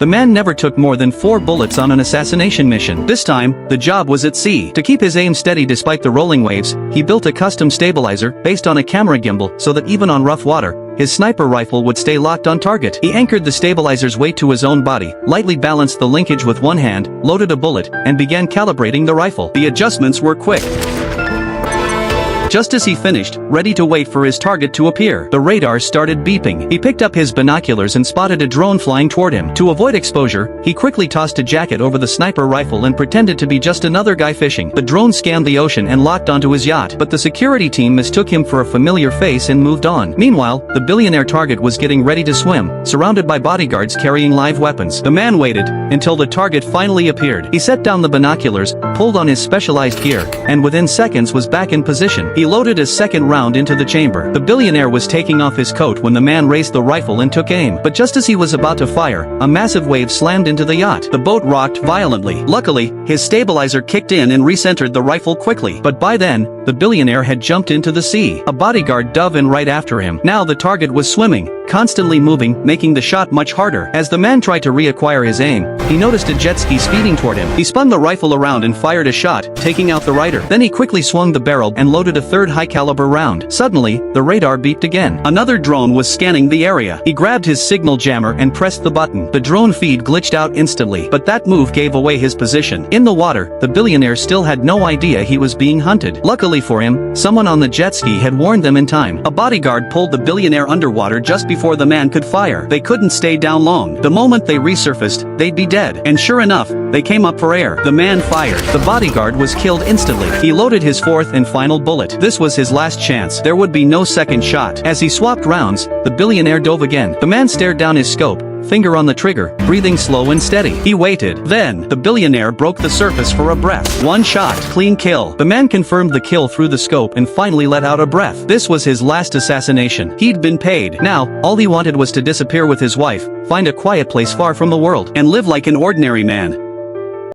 The man never took more than 4 bullets on an assassination mission. This time, the job was at sea. To keep his aim steady despite the rolling waves, he built a custom stabilizer based on a camera gimbal so that even on rough water, his sniper rifle would stay locked on target. He anchored the stabilizer's weight to his own body, lightly balanced the linkage with one hand, loaded a bullet, and began calibrating the rifle. The adjustments were quick. Just as he finished, ready to wait for his target to appear, the radar started beeping. He picked up his binoculars and spotted a drone flying toward him. To avoid exposure, he quickly tossed a jacket over the sniper rifle and pretended to be just another guy fishing. The drone scanned the ocean and locked onto his yacht, but the security team mistook him for a familiar face and moved on. Meanwhile, the billionaire target was getting ready to swim, surrounded by bodyguards carrying live weapons. The man waited until the target finally appeared. He set down the binoculars, pulled on his specialized gear, and within seconds was back in position. He loaded a second round into the chamber. The billionaire was taking off his coat when the man raised the rifle and took aim. But just as he was about to fire, a massive wave slammed into the yacht. The boat rocked violently. Luckily, his stabilizer kicked in and recentered the rifle quickly. But by then, the billionaire had jumped into the sea. A bodyguard dove in right after him. Now the target was swimming, constantly moving, making the shot much harder. As the man tried to reacquire his aim, he noticed a jet ski speeding toward him. He spun the rifle around and fired a shot, taking out the rider. Then he quickly swung the barrel and loaded a third high-caliber round. Suddenly, the radar beeped again. Another drone was scanning the area. He grabbed his signal jammer and pressed the button. The drone feed glitched out instantly, but that move gave away his position. In the water, the billionaire still had no idea he was being hunted. Luckily for him, someone on the jet ski had warned them in time. A bodyguard pulled the billionaire underwater just before the man could fire. They couldn't stay down long. The moment they resurfaced, they'd be dead. And sure enough, they came up for air. The man fired. The bodyguard was killed instantly. He loaded his fourth and final bullet. This was his last chance. There would be no second shot. As he swapped rounds, the billionaire dove again. The man stared down his scope, finger on the trigger, breathing slow and steady. He waited. Then, the billionaire broke the surface for a breath. One shot, clean kill. The man confirmed the kill through the scope and finally let out a breath. This was his last assassination. He'd been paid. Now, all he wanted was to disappear with his wife, find a quiet place far from the world, and live like an ordinary man.